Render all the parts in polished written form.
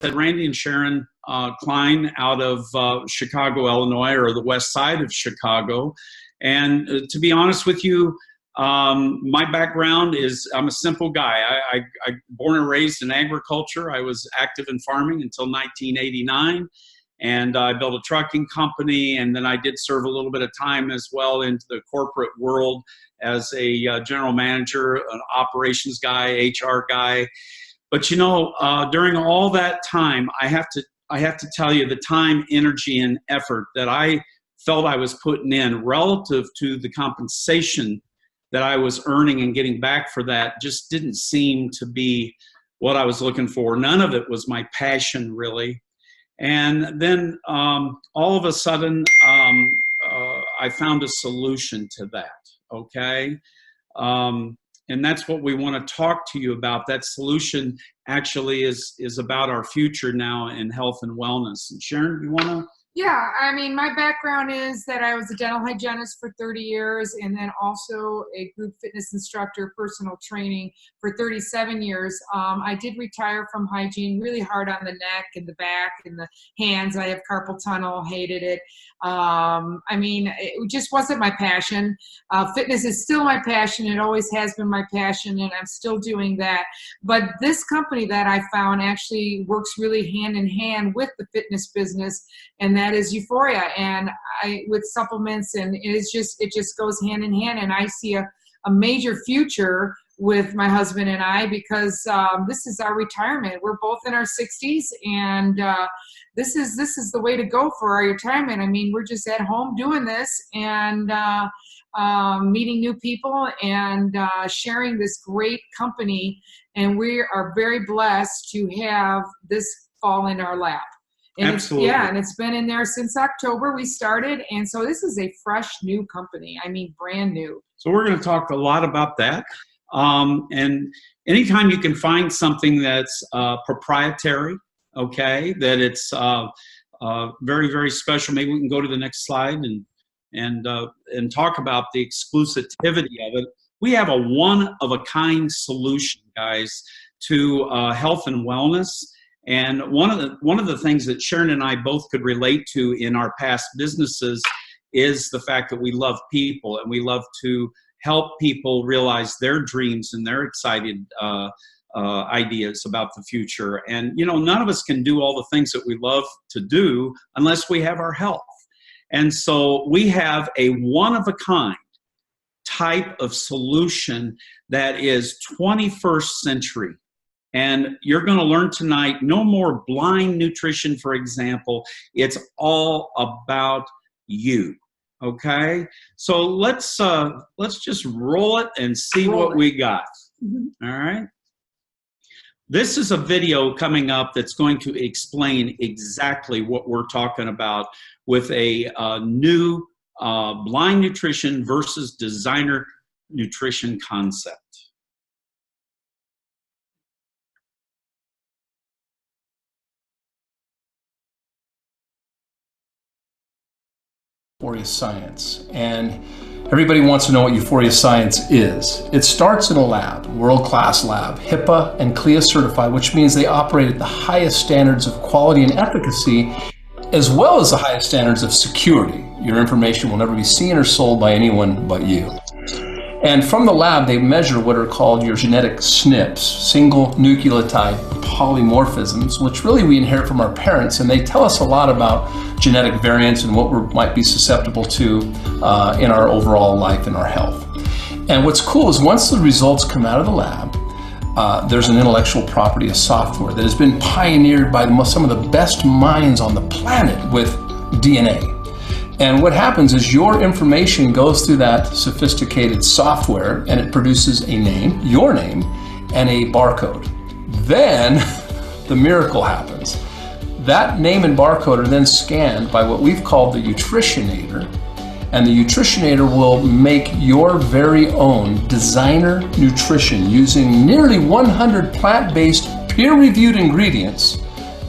Randy and Sharon Klein out of Chicago, Illinois, or the west side of Chicago. And to be honest with you, my background is I'm a simple guy. I born and raised in agriculture. I was active in farming until 1989. And I built a trucking company, and then I did serve a little bit of time as well into the corporate world as a general manager, an operations guy, HR guy. But you know, during all that time, I have to tell you the time, energy, and effort that I felt I was putting in relative to the compensation that I was earning and getting back for that just didn't seem to be what I was looking for. None of it was my passion, really. And then all of a sudden, I found a solution to that, okay? And that's what we want to talk to you about. That solution actually is about our future now in health and wellness. And Sharon, you want to? Yeah, I mean, my background is that I was a dental hygienist for 30 years and then also a group fitness instructor, personal training for 37 years. I did retire from hygiene, really hard on the neck and the back and the hands. I have carpal tunnel, hated it. I mean, it just wasn't my passion. Fitness is still my passion. It always has been my passion, and I'm still doing that. But this company that I found actually works really hand in hand with the fitness business, and that is Uforia, and with supplements, and it just goes hand in hand. And I see a major future with my husband and I, because this is our retirement. We're both in our 60s, and this is the way to go for our retirement. I mean, we're just at home doing this and meeting new people and sharing this great company, and we are very blessed to have this fall in our lap. And Absolutely. And it's been in there since October we started, and so this is a fresh new company. I mean, brand new. So we're going to talk a lot about that. And anytime you can find something that's proprietary, okay, that it's very, very special. Maybe we can go to the next slide and talk about the exclusivity of it. We have a one-of-a-kind solution, guys, to health and wellness. And one of the things that Sharon and I both could relate to in our past businesses is the fact that we love people, and we love to help people realize their dreams and their excited ideas about the future. And, you know, none of us can do all the things that we love to do unless we have our health. And so we have a one-of-a-kind type of solution that is 21st century. And you're going to learn tonight, no more blind nutrition, for example. It's all about you, okay? So let's just roll it and see what we got, all right? This is a video coming up that's going to explain exactly what we're talking about with a new blind nutrition versus designer nutrition concept. Uforia Science, and everybody wants to know what Uforia Science is. It starts in a lab, world-class lab, HIPAA and CLIA certified, which means they operate at the highest standards of quality and efficacy, as well as the highest standards of security. Your information will never be seen or sold by anyone but you. And from the lab, they measure what are called your genetic SNPs, single nucleotide polymorphisms, which really we inherit from our parents, and they tell us a lot about genetic variants and what we might be susceptible to in our overall life and our health. And what's cool is once the results come out of the lab, there's an intellectual property, a software that has been pioneered by some of the best minds on the planet with DNA. And what happens is your information goes through that sophisticated software, and it produces a name, your name, and a barcode. Then the miracle happens. That name and barcode are then scanned by what we've called the Nutritionator, and the Nutritionator will make your very own designer nutrition using nearly 100 plant-based, peer-reviewed ingredients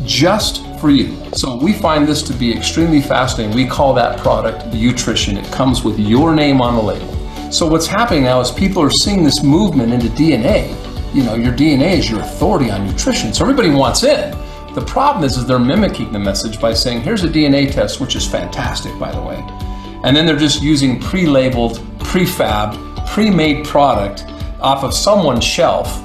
just for you. So we find this to be extremely fascinating. We call that product Nutrition. It comes with your name on the label. So what's happening now is people are seeing this movement into DNA. You know, your DNA is your authority on nutrition. So everybody wants in. The problem is they're mimicking the message by saying, here's a DNA test, which is fantastic, by the way. And then they're just using pre-labeled, prefabbed, pre-made product off of someone's shelf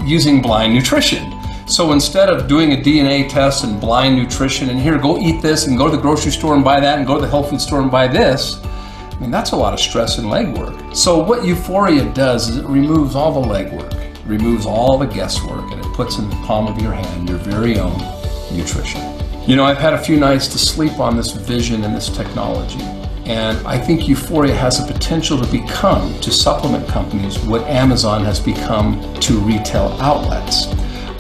using blind nutrition. So instead of doing a DNA test and blind nutrition and here, go eat this and go to the grocery store and buy that and go to the health food store and buy this, I mean, that's a lot of stress and legwork. So what Uforia does is it removes all the legwork, removes all the guesswork, and it puts in the palm of your hand your very own nutrition. You know, I've had a few nights to sleep on this vision and this technology. And I think Uforia has the potential to become, to supplement companies, what Amazon has become to retail outlets.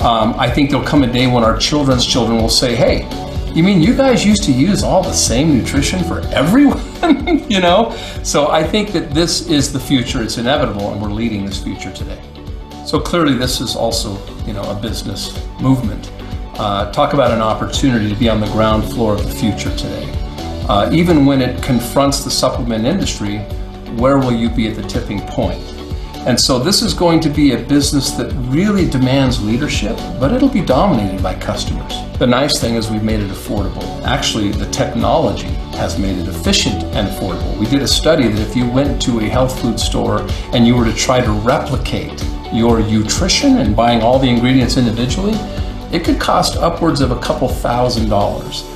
I think there'll come a day when our children's children will say, hey, you mean you guys used to use all the same nutrition for everyone? You know? So I think that this is the future. It's inevitable, and we're leading this future today. So clearly this is also, you know, a business movement. Talk about an opportunity to be on the ground floor of the future today. Even when it confronts the supplement industry, where will you be at the tipping point? And so this is going to be a business that really demands leadership, but it'll be dominated by customers. The nice thing is we've made it affordable. Actually, the technology has made it efficient and affordable. We did a study that if you went to a health food store and you were to try to replicate your nutrition and buying all the ingredients individually, it could cost upwards of a couple $1,000s.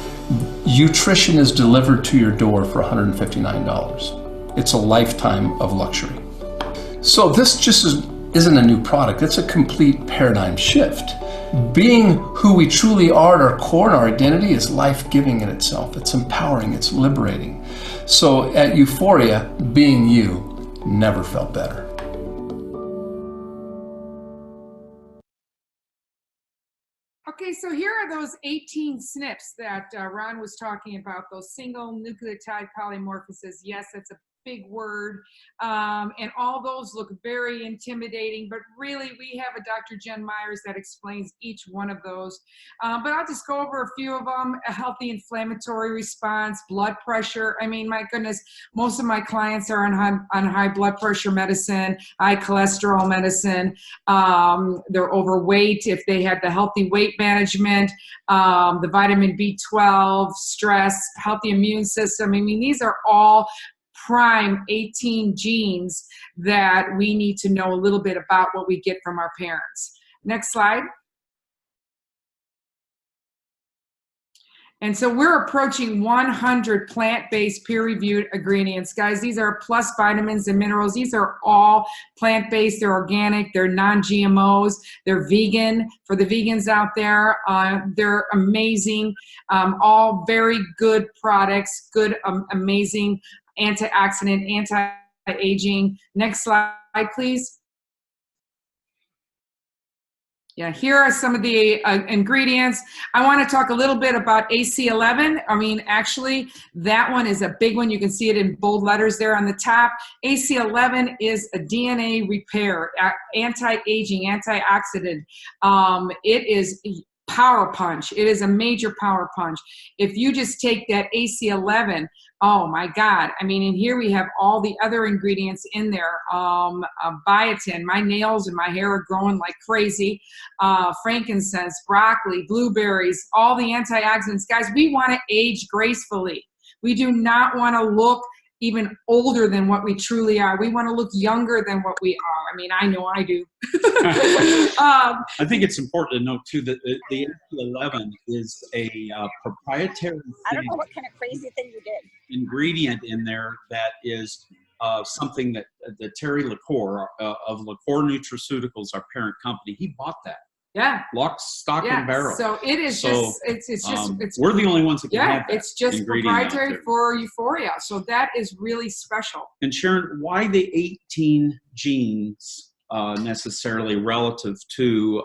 Nutrition is delivered to your door for $159. It's a lifetime of luxury. So this just isn't a new product, it's a complete paradigm shift. Being who we truly are at our core and our identity is life-giving in itself. It's empowering, it's liberating. So at Uforia, being you never felt better. Okay, so here are those 18 SNPs that Ron was talking about, those single nucleotide polymorphosis. Yes, that's a big word, and all those look very intimidating, but really we have a Dr. Jen Myers that explains each one of those. But I'll just go over a few of them. A healthy inflammatory response, blood pressure. I mean, my goodness, most of my clients are on high blood pressure medicine, high cholesterol medicine. They're overweight if they had the healthy weight management, the vitamin B12, stress, healthy immune system. I mean, these are all prime 18 genes that we need to know a little bit about what we get from our parents. Next slide. And so we're approaching 100 plant-based peer-reviewed ingredients. Guys, these are plus vitamins and minerals. These are all plant-based, they're organic, they're non-GMOs, they're vegan. For the vegans out there, they're amazing. All very good products, good, amazing antioxidant, anti-aging. Next slide, please. Yeah, here are some of the ingredients. I want to talk a little bit about AC11. I mean, actually, that one is a big one. You can see it in bold letters there on the top. AC11 is a DNA repair, anti-aging, antioxidant. It is power punch. It is a major power punch. If you just take that AC11, oh my God. I mean, and here we have all the other ingredients in there. Biotin, my nails and my hair are growing like crazy. Frankincense, broccoli, blueberries, all the antioxidants. Guys, we want to age gracefully. We do not want to look even older than what we truly are. We want to look younger than what we are. I mean, I know I do. I think it's important to note too that the AC11 is a proprietary I don't know what kind of crazy thing you did. ingredient in there that is something that Terry LaCour of LaCour Nutraceuticals, our parent company, he bought that. Yeah. Lock, stock, and barrel. So it is just, it's we're the only ones that can have that it's just ingredient proprietary for Uforia. So that is really special. And Sharon, why the 18 genes necessarily relative to,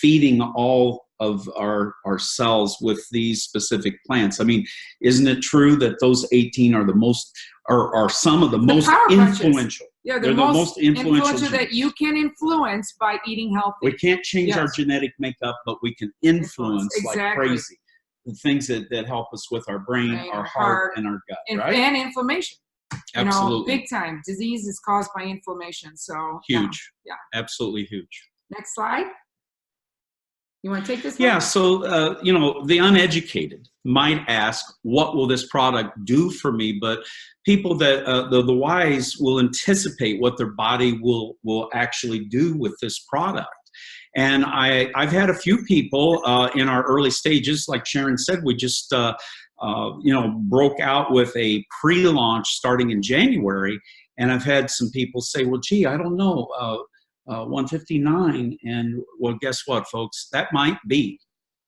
feeding all of our cells with these specific plants? I mean, isn't it true that those 18 are the most, are some of the most influential? Yeah, they're the most influential that you can influence by eating healthy. We can't change our genetic makeup, but we can influence like crazy the things that help us with our brain, our heart, and our gut, right? And inflammation. Absolutely. Big time. Disease is caused by inflammation. So huge. Yeah. Absolutely huge. Next slide. You want to take this? Yeah, one? so, you know, the uneducated might ask, what will this product do for me? But people that, the wise will anticipate what their body will actually do with this product. And I've had a few people in our early stages, like Sharon said, we just, you know, broke out with a pre-launch starting in January. And I've had some people say, well, gee, I don't know, 159. And well, guess what, folks? That might be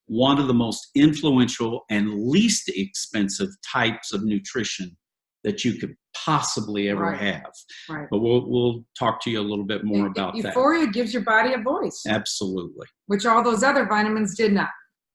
one of the most influential and least expensive types of nutrition that you could possibly ever have. Right. But we'll talk to you a little bit more about that. Euphoria gives your body a voice. Absolutely. Which all those other vitamins did not.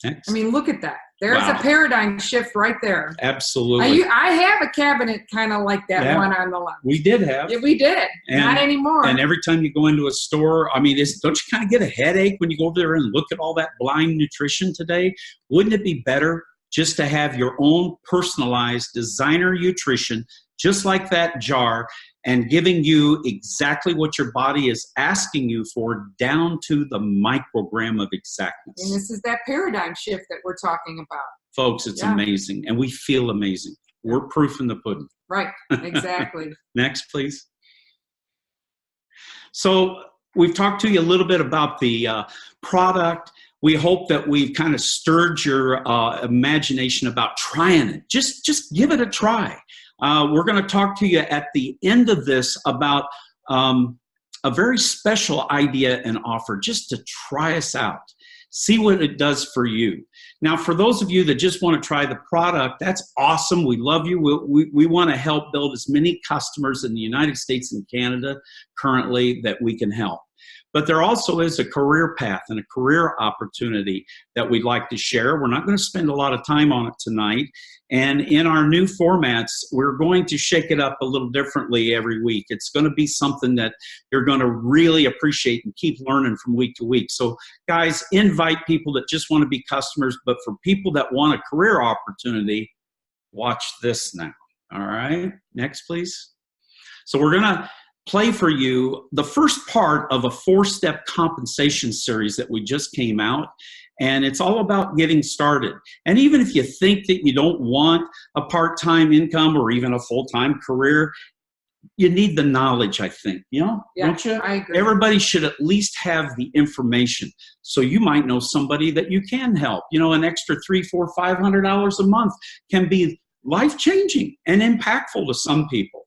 Excellent. I mean, look at that. There's Wow. a paradigm shift right there. Absolutely. I have a cabinet kind of like that one on the left. We did have. Yeah, we did. Not anymore. And every time you go into a store, I mean, don't you kind of get a headache when you go over there and look at all that blind nutrition today? Wouldn't it be better just to have your own personalized designer nutrition, just like that jar, and giving you exactly what your body is asking you for, down to the microgram of exactness? And this is that paradigm shift that we're talking about. Folks, it's amazing. And we feel amazing. We're proof in the pudding. Right, exactly. Next, please. So we've talked to you a little bit about the product. We hope that we've kind of stirred your imagination about trying it. Just give it a try. We're going to talk to you at the end of this about a very special idea and offer, just to try us out. See what it does for you. Now, for those of you that just want to try the product, that's awesome. We love you. We want to help build as many customers in the United States and Canada currently that we can help. But there also is a career path and a career opportunity that we'd like to share. We're not going to spend a lot of time on it tonight. And in our new formats, we're going to shake it up a little differently every week. It's going to be something that you're going to really appreciate and keep learning from week to week. So guys, invite people that just want to be customers, but for people that want a career opportunity, watch this now. All right, next please. So we're going to play for you the first part of a 4-step compensation series that we just came out. And it's all about getting started. And even if you think that you don't want a part-time income or even a full-time career, you need the knowledge, I think, you know, don't you? I agree. Everybody should at least have the information. So you might know somebody that you can help. You know, an extra $300, $400, $500 a month can be life-changing and impactful to some people.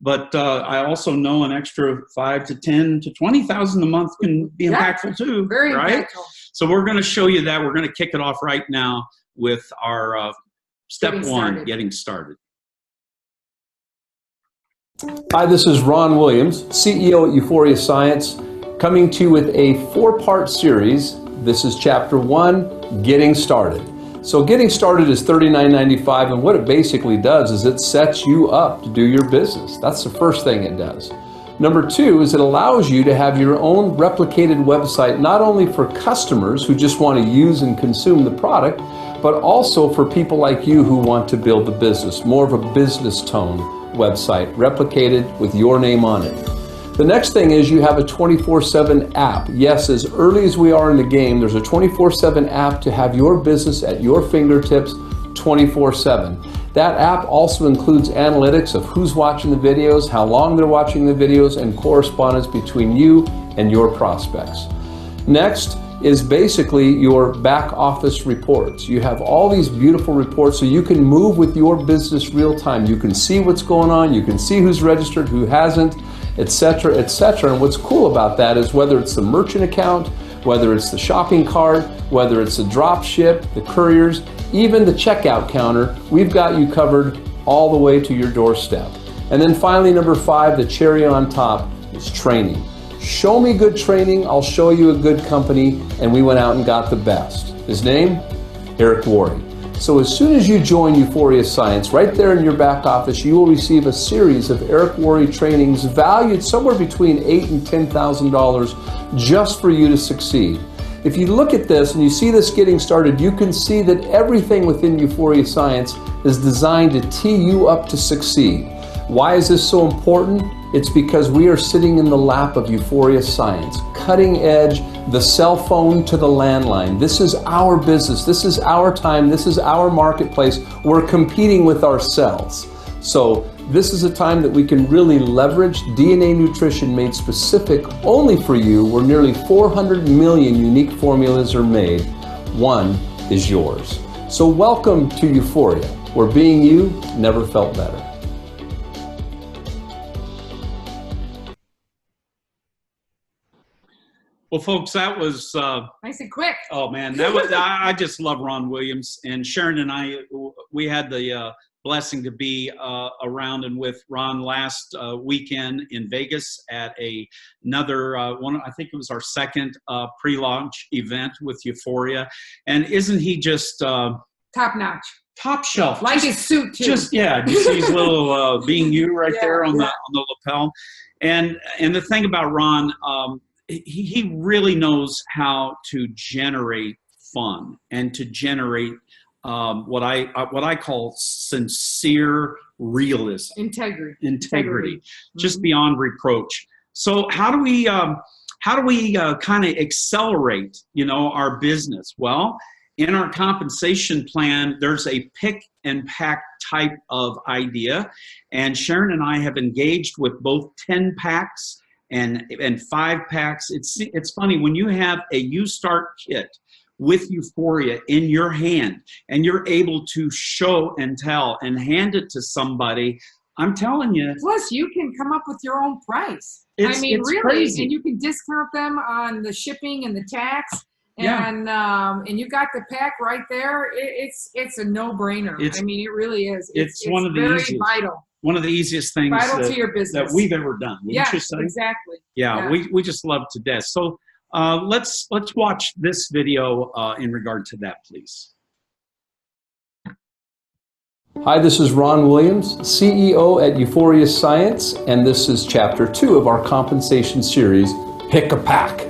But I also know an extra $5,000 to $10,000 to $20,000 a month can be impactful too. Very right? impactful. So we're going to show you that. We're going to kick it off right now with our step one, getting started. Hi, this is Ron Williams, CEO at Uforia Science, coming to you with a 4-part series. This is chapter 1, getting started. So getting started is $39.95, and what it basically does is it sets you up to do your business. That's the first thing it does. Number 2 is it allows you to have your own replicated website, not only for customers who just want to use and consume the product, but also for people like you who want to build the business, more of a business tone website, replicated with your name on it. The next thing is you have a 24/7 app. Yes, as early as we are in the game, there's a 24/7 app to have your business at your fingertips 24/7. That app also includes analytics of who's watching the videos, how long they're watching the videos, and correspondence between you and your prospects. Next is basically your back office reports. You have all these beautiful reports so you can move with your business real time. You can see what's going on, you can see who's registered, who hasn't, etc., etc. And what's cool about that is whether it's the merchant account, whether it's the shopping cart, whether it's the drop ship, the couriers, even the checkout counter, we've got you covered all the way to your doorstep. And then finally, number 5, the cherry on top is training. Show me good training, I'll show you a good company, and we went out and got the best. His name? Eric Worre. So as soon as you join Uforia Science, right there in your back office, you will receive a series of Eric Worre trainings valued somewhere between $8,000 and $10,000 just for you to succeed. If you look at this and you see this getting started, you can see that everything within Uforia Science is designed to tee you up to succeed. Why is this so important? It's because we are sitting in the lap of Uforia Science, cutting edge, the cell phone to the landline. This is our business. This is our time. This is our marketplace. We're competing with ourselves. So this is a time that we can really leverage DNA nutrition made specific only for you, where nearly 400 million unique formulas are made. One is yours. So welcome to Uforia, where being you never felt better. Well, folks, that was Nice and quick. oh man, that was I just love Ron Williams, and Sharon and I, we had the blessing to be around and with Ron last weekend in Vegas at another one. I think it was our second pre-launch event with Uforia, and isn't he just Top notch. top shelf? Like his suit too. Just yeah, you see his little being you right Yeah, there on yeah. the lapel, and the thing about Ron. He really knows how to generate fun and to generate what I call sincere realism, integrity, just beyond reproach. So how do we kind of accelerate, our business? Well, in our compensation plan, there's a pick and pack type of idea, and Sharon and I have engaged with both 10 packs and 5 packs. It's funny when you have a You Start kit with Uforia in your hand and you're able to show and tell and hand it to somebody. I'm telling you. Plus, you can come up with your own price. It's really, crazy. and you can discount them on the shipping and the tax. Yeah. And you got the pack right there. It's a no-brainer. It really is. It's one of the very easiest. vital. One of the easiest things Vital to your business that we've ever done. Wouldn't you say? Exactly. Yeah, Yeah. we just love to death. So let's watch this video in regard to that, please. Hi, this is Ron Williams, CEO at Uforia Science, and this is Chapter 2 of our compensation series, Pick a Pack.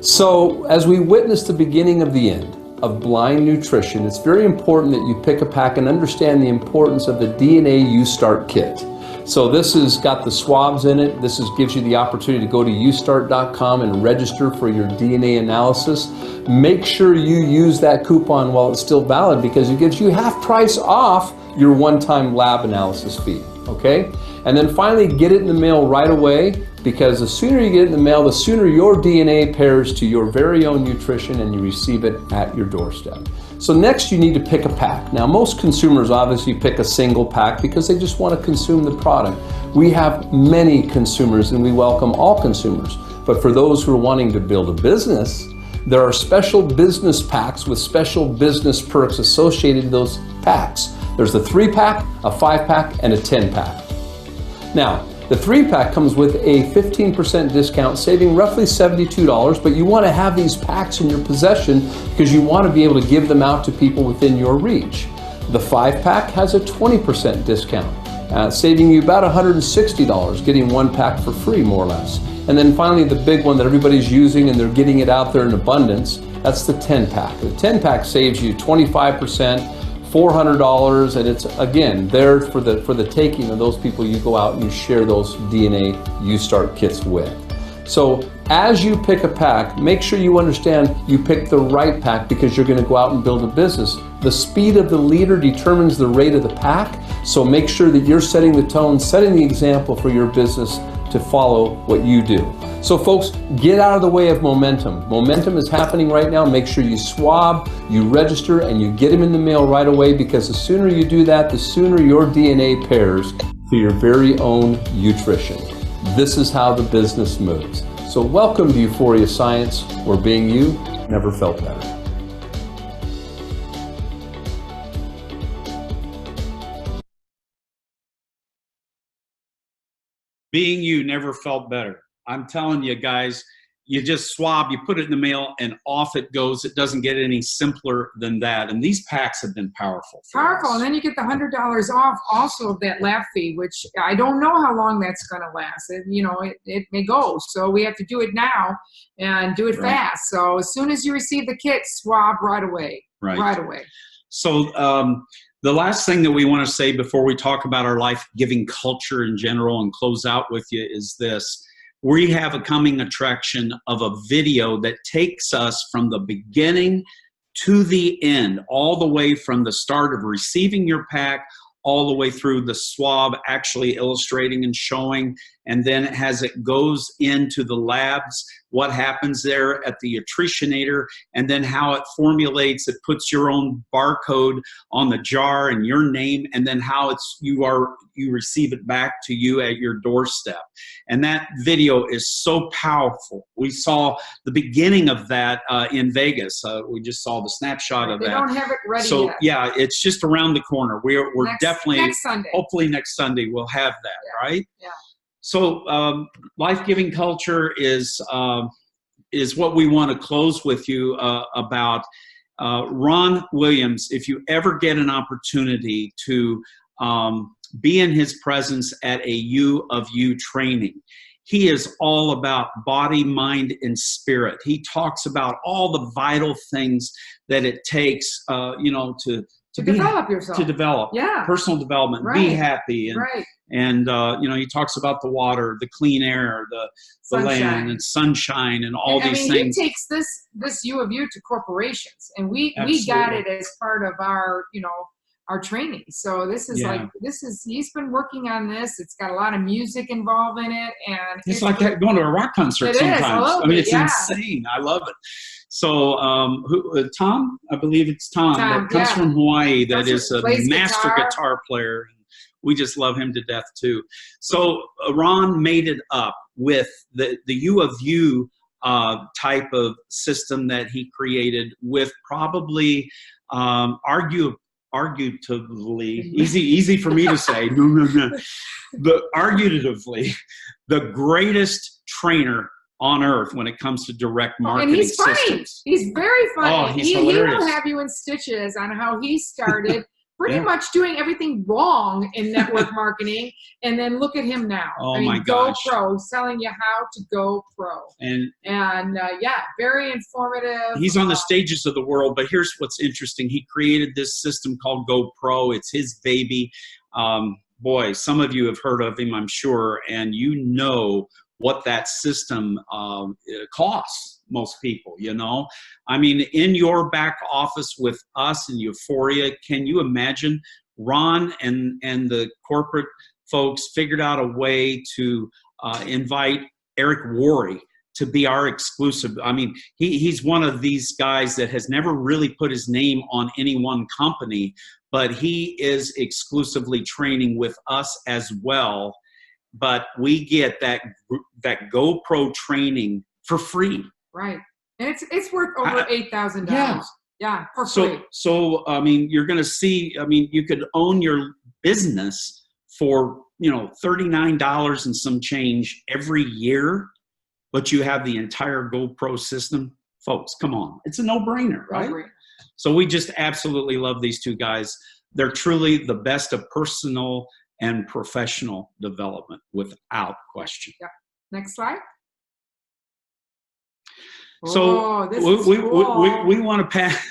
So, as we witness the beginning of the end of blind nutrition, it's very important that you pick a pack and understand the importance of the DNA You Start kit. So this has got the swabs in it. This gives you the opportunity to go to youstart.com and register for your DNA analysis. Make sure you use that coupon while it's still valid, because it gives you half price off your one-time lab analysis fee, okay? And then finally, get it in the mail right away, because the sooner you get it in the mail, the sooner your DNA pairs to your very own nutrition and you receive it at your doorstep. So next, you need to pick a pack. Now, most consumers obviously pick a single pack because they just want to consume the product. We have many consumers and we welcome all consumers. But for those who are wanting to build a business, there are special business packs with special business perks associated with those packs. There's a 3-pack, a 5-pack, and a 10-pack. Now, the 3-pack comes with a 15% discount, saving roughly $72, but you want to have these packs in your possession because you want to be able to give them out to people within your reach. The 5-pack has a 20% discount, saving you about $160, getting 1 pack for free, more or less. And then finally, the big one that everybody's using and they're getting it out there in abundance, that's the 10-pack. The 10-pack saves you 25%, $400, and it's again there for the taking of those people you go out and you share those DNA You Start kits with. So as you pick a pack, make sure you understand you pick the right pack, because you're going to go out and build a business. The speed of the leader determines the rate of the pack, so make sure that you're setting the tone, setting the example for your business to follow what you do. So folks, get out of the way of momentum. Momentum is happening right now. Make sure you swab, you register, and you get them in the mail right away, because the sooner you do that, the sooner your DNA pairs to your very own nutrition. This is how the business moves. So welcome to Uforia Science, where being you never felt better. Being you never felt better. I'm telling you guys, you just swab, you put it in the mail, and off it goes. It doesn't get any simpler than that. And these packs have been powerful. Powerful, and then you get the $100 off also of that lab fee, which I don't know how long that's going to last. It may go, so we have to do it now and do it fast. So as soon as you receive the kit, swab right away. Right away. So the last thing that we want to say before we talk about our life-giving culture in general and close out with you is this. We have a coming attraction of a video that takes us from the beginning to the end, all the way from the start of receiving your pack, all the way through the swab actually illustrating and showing, and then as it goes into the labs, what happens there at the attritionator, and then how it formulates, it puts your own barcode on the jar and your name, and then how you receive it back to you at your doorstep. And that video is so powerful. We saw the beginning of that in Vegas. We just saw the snapshot of that. They don't have it ready so yet. yeah, it's just around the corner. We're definitely next Sunday. Hopefully next Sunday we'll have that, right? Yeah. So life-giving culture is what we want to close with you about. Ron Williams, if you ever get an opportunity to be in his presence at a U of U training, he is all about body, mind, and spirit. He talks about all the vital things that it takes, to develop yourself. To develop. Yeah. Personal development. Right. Be happy. And, right. And he talks about the water, the clean air, the land, and sunshine, and all these things. He takes this U of U to corporations, and we got it as part of our our training. So this is he's been working on this. It's got a lot of music involved in it, and it's like going to a rock concert sometimes. It's insane. I love it. So Tom, I believe it's Tom that comes from Hawaii. That is a master guitar player. We just love him to death too. So Ron made it up with the U of U type of system that he created with probably arguably easy for me to say, but arguably the greatest trainer on earth when it comes to direct marketing and he's funny. systems. He's very funny. Oh, he's hilarious. He will have you in stitches on how he started pretty much doing everything wrong in network marketing, and then look at him now. My gosh. Go pro, selling you how to go pro. And very informative. He's on the stages of the world, but here's what's interesting. He created this system called Go Pro. It's his baby. Boy, some of you have heard of him, I'm sure, and you know what that system costs most people, I mean, in your back office with us in Uforia, can you imagine Ron and the corporate folks figured out a way to invite Eric Worre to be our exclusive. I mean, he's one of these guys that has never really put his name on any one company, but he is exclusively training with us as well. But we get that GoPro training for free. Right. And it's worth over $8,000. Yeah, for free. So I mean, you're going to see, I mean, you could own your business for, $39 and some change every year, but you have the entire GoPro system. Folks, come on. It's a no-brainer, right? No-brainer. So we just absolutely love these two guys. They're truly the best of personal and professional development, without question. Yeah. Next slide. So we want to pass.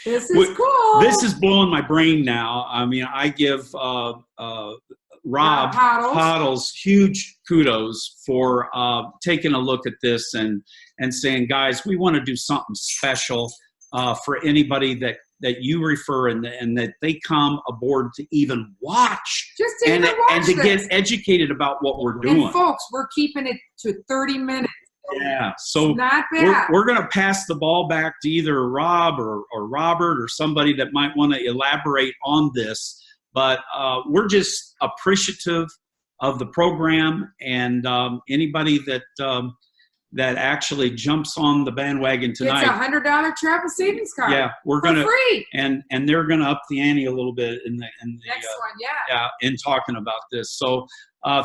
This is cool. This is blowing my brain now. I mean, I give Rob Hoddles huge kudos for taking a look at this and saying, guys, we want to do something special for anybody that you refer and that they come aboard to even watch, and to get educated about what we're doing. And folks, we're keeping it to 30 minutes. Yeah, so not bad. We're going to pass the ball back to either Rob or Robert or somebody that might want to elaborate on this. But we're just appreciative of the program and anybody that actually jumps on the bandwagon tonight. It's $100 travel savings card. Yeah, we're going to free, and they're going to up the ante a little bit in the next one. Yeah, in talking about this. So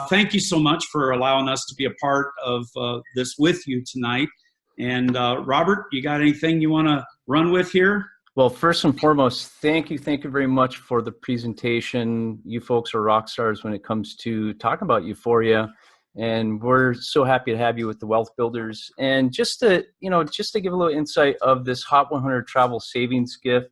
thank you so much for allowing us to be a part of this with you tonight. And Robert, you got anything you want to run with here? Well, first and foremost, thank you very much for the presentation. You folks are rock stars when it comes to talking about Uforia. And we're so happy to have you with the Wealth Builders. And just to give a little insight of this Hot 100 travel savings gift,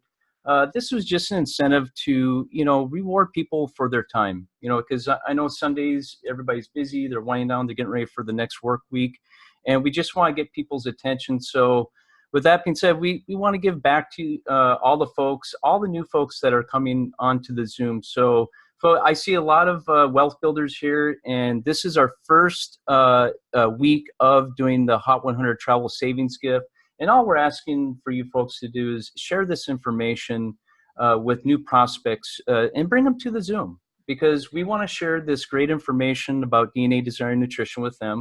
this was just an incentive to, reward people for their time, because I know Sundays, everybody's busy, they're winding down, they're getting ready for the next work week, and we just want to get people's attention. So with that being said, we want to give back to all the new folks that are coming onto the Zoom. So I see a lot of wealth builders here, and this is our first week of doing the Hot 100 Travel Savings Gift. And all we're asking for you folks to do is share this information with new prospects and bring them to the Zoom, because we want to share this great information about DNA Design and Nutrition with them.